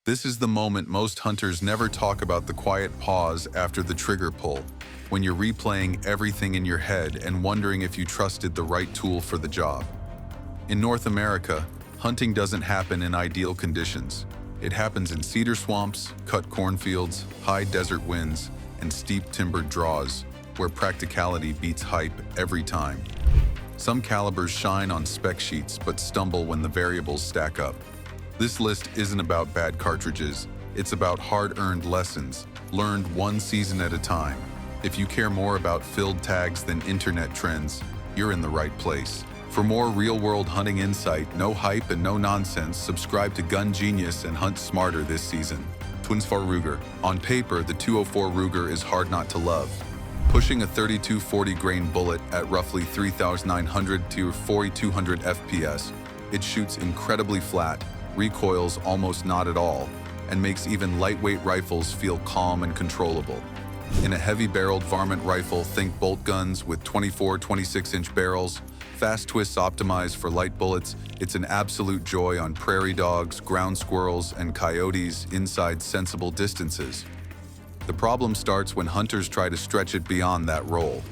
This is the moment most hunters never talk about, the quiet pause after the trigger pull, when you're replaying everything in your head and wondering if you trusted the right tool for the job. In North America, hunting doesn't happen in ideal conditions. It happens in cedar swamps, cut cornfields, high desert winds, and steep timbered draws, where practicality beats hype every time. Some calibers shine on spec sheets but stumble when the variables stack up. This list isn't about bad cartridges, it's about hard-earned lessons, learned one season at a time. If you care more about filled tags than internet trends, you're in the right place. For more real-world hunting insight, no hype and no nonsense, subscribe to Gun Genius and hunt smarter this season. 204 Ruger. On paper, the 204 Ruger is hard not to love. Pushing a 32-40 grain bullet at roughly 3,900 to 4,200 FPS, it shoots incredibly flat, recoils almost not at all, and makes even lightweight rifles feel calm and controllable. In a heavy-barreled varmint rifle, think bolt guns with 24-26-inch barrels, fast twists optimized for light bullets, it's an absolute joy on prairie dogs, ground squirrels, and coyotes inside sensible distances. The problem starts when hunters try to stretch it beyond that role.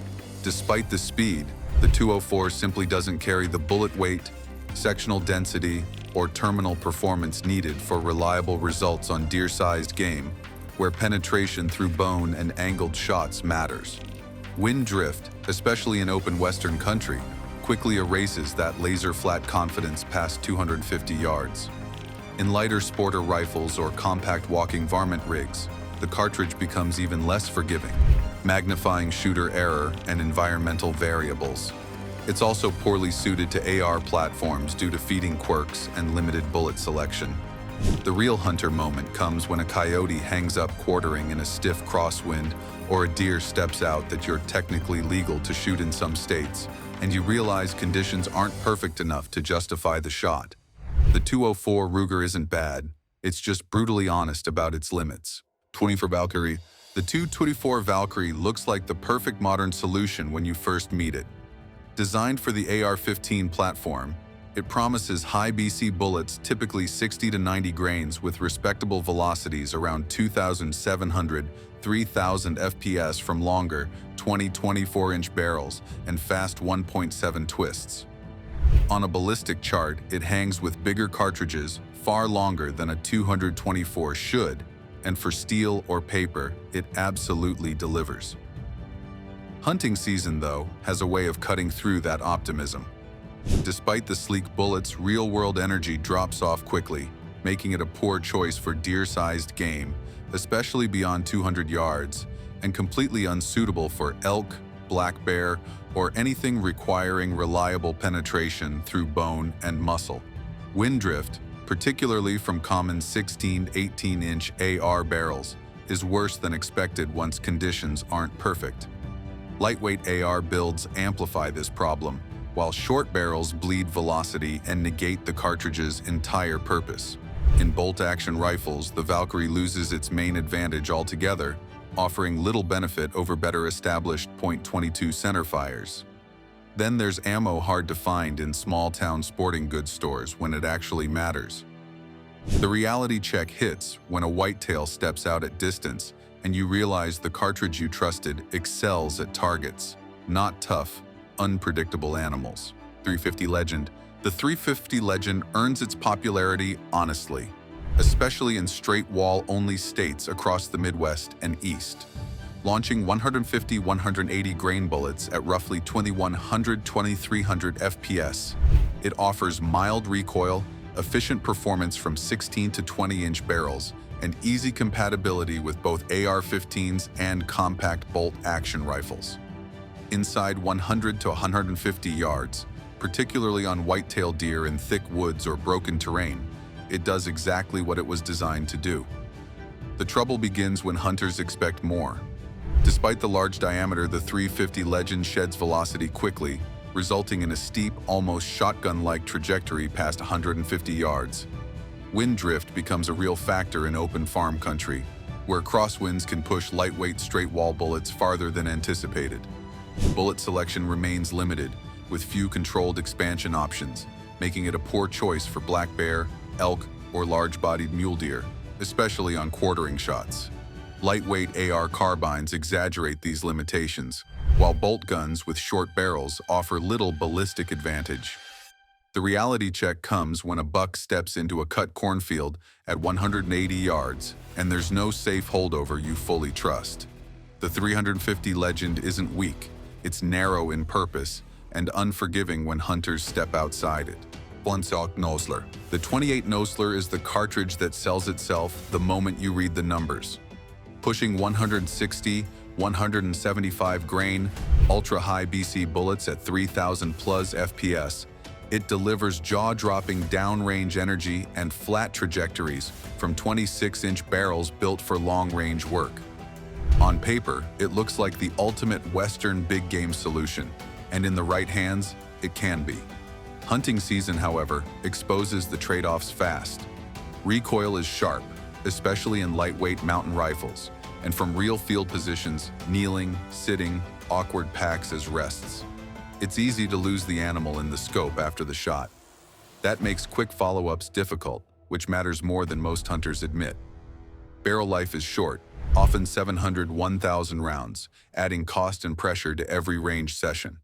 Despite the speed, the 204 simply doesn't carry the bullet weight, sectional density, or terminal performance needed for reliable results on deer-sized game, where penetration through bone and angled shots matters. Wind drift, especially in open western country, quickly erases that laser-flat confidence past 250 yards. In lighter sporter rifles or compact walking varmint rigs, the cartridge becomes even less forgiving, magnifying shooter error and environmental variables. It's also poorly suited to AR platforms due to feeding quirks and limited bullet selection. The real hunter moment comes when a coyote hangs up quartering in a stiff crosswind, or a deer steps out that you're technically legal to shoot in some states, and you realize conditions aren't perfect enough to justify the shot. The 204 Ruger isn't bad, it's just brutally honest about its limits. 24 Valkyrie. The 224 Valkyrie looks like the perfect modern solution when you first meet it. Designed for the AR-15 platform, it promises high BC bullets, typically 60 to 90 grains, with respectable velocities around 2,700, 3,000 FPS from longer 20-24-inch barrels and fast 1.7 twists. On a ballistic chart, it hangs with bigger cartridges, far longer than a 224 should, and for steel or paper, it absolutely delivers. Hunting season, though, has a way of cutting through that optimism. Despite the sleek bullets, real-world energy drops off quickly, making it a poor choice for deer-sized game, especially beyond 200 yards, and completely unsuitable for elk, black bear, or anything requiring reliable penetration through bone and muscle. Wind drift, particularly from common 16-18-inch AR barrels, is worse than expected once conditions aren't perfect. Lightweight AR builds amplify this problem, while short barrels bleed velocity and negate the cartridge's entire purpose. In bolt-action rifles, the Valkyrie loses its main advantage altogether, offering little benefit over better established .22 centerfires. Then there's ammo hard to find in small-town sporting goods stores when it actually matters. The reality check hits when a whitetail steps out at distance and you realize the cartridge you trusted excels at targets, not tough, unpredictable animals. 350 Legend. The 350 Legend earns its popularity honestly, especially in straight wall-only states across the Midwest and East. Launching 150-180 grain bullets at roughly 2,100-2,300 FPS, it offers mild recoil, efficient performance from 16 to 20-inch barrels, and easy compatibility with both AR-15s and compact bolt-action rifles. Inside 100 to 150 yards, particularly on whitetail deer in thick woods or broken terrain, it does exactly what it was designed to do. The trouble begins when hunters expect more. Despite the large diameter, the 350 Legend sheds velocity quickly, resulting in a steep, almost shotgun-like trajectory past 150 yards. Wind drift becomes a real factor in open farm country, where crosswinds can push lightweight straight-wall bullets farther than anticipated. Bullet selection remains limited, with few controlled expansion options, making it a poor choice for black bear, elk, or large-bodied mule deer. especially on quartering shots. Lightweight AR carbines exaggerate these limitations, while bolt guns with short barrels offer little ballistic advantage. The reality check comes when a buck steps into a cut cornfield at 180 yards, and there's no safe holdover you fully trust. The 350 Legend isn't weak, it's narrow in purpose and unforgiving when hunters step outside it. Nosler. The 28 Nosler is the cartridge that sells itself the moment you read the numbers. Pushing 160, 175 grain, ultra-high BC bullets at 3,000 plus FPS, it delivers jaw-dropping downrange energy and flat trajectories from 26-inch barrels built for long-range work. On paper, it looks like the ultimate Western big game solution, and in the right hands, it can be. Hunting season, however, exposes the trade-offs fast. Recoil is sharp, especially in lightweight mountain rifles, and from real field positions, kneeling, sitting, awkward packs as rests. It's easy to lose the animal in the scope after the shot. That makes quick follow-ups difficult, which matters more than most hunters admit. Barrel life is short, often 700, 1,000 rounds, adding cost and pressure to every range session.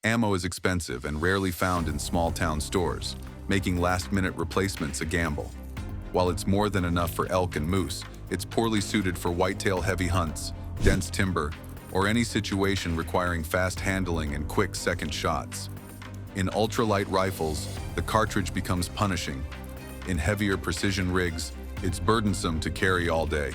Ammo is expensive and rarely found in small-town stores, making last-minute replacements a gamble. While it's more than enough for elk and moose, it's poorly suited for whitetail-heavy hunts, dense timber, or any situation requiring fast handling and quick second shots. In ultralight rifles, the cartridge becomes punishing. In heavier precision rigs, it's burdensome to carry all day.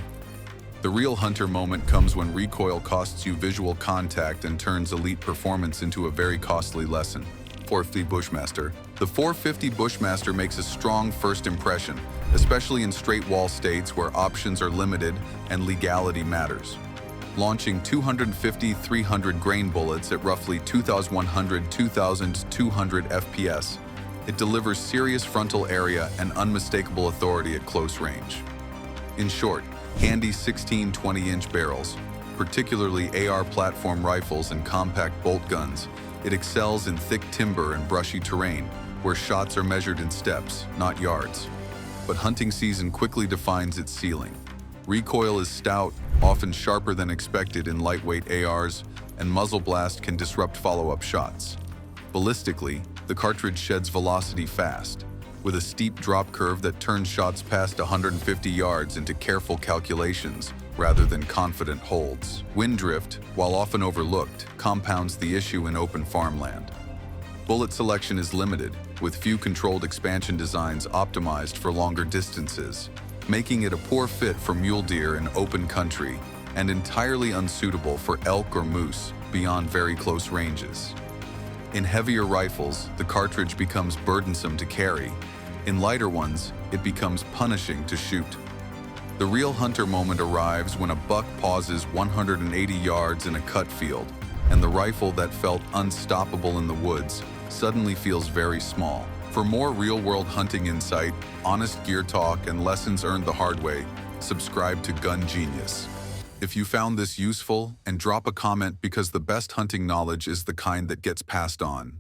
The real hunter moment comes when recoil costs you visual contact and turns elite performance into a very costly lesson. 450 Bushmaster. The 450 Bushmaster makes a strong first impression, especially in straight wall states where options are limited and legality matters. Launching 250-300 grain bullets at roughly 2,100-2,200 FPS, it delivers serious frontal area and unmistakable authority at close range. In short, handy 16, 20-inch barrels, particularly AR platform rifles and compact bolt guns, it excels in thick timber and brushy terrain, where shots are measured in steps, not yards. But hunting season quickly defines its ceiling. Recoil is stout, often sharper than expected in lightweight ARs, and muzzle blast can disrupt follow-up shots. Ballistically, the cartridge sheds velocity fast, with a steep drop curve that turns shots past 150 yards into careful calculations rather than confident holds. Wind drift, while often overlooked, compounds the issue in open farmland. Bullet selection is limited, with few controlled expansion designs optimized for longer distances, making it a poor fit for mule deer in open country and entirely unsuitable for elk or moose beyond very close ranges. In heavier rifles, the cartridge becomes burdensome to carry. In lighter ones, it becomes punishing to shoot. The real hunter moment arrives when a buck pauses 180 yards in a cut field, and the rifle that felt unstoppable in the woods suddenly feels very small. For more real-world hunting insight, honest gear talk, and lessons earned the hard way, subscribe to Gun Genius. If you found this useful, and drop a comment because the best hunting knowledge is the kind that gets passed on.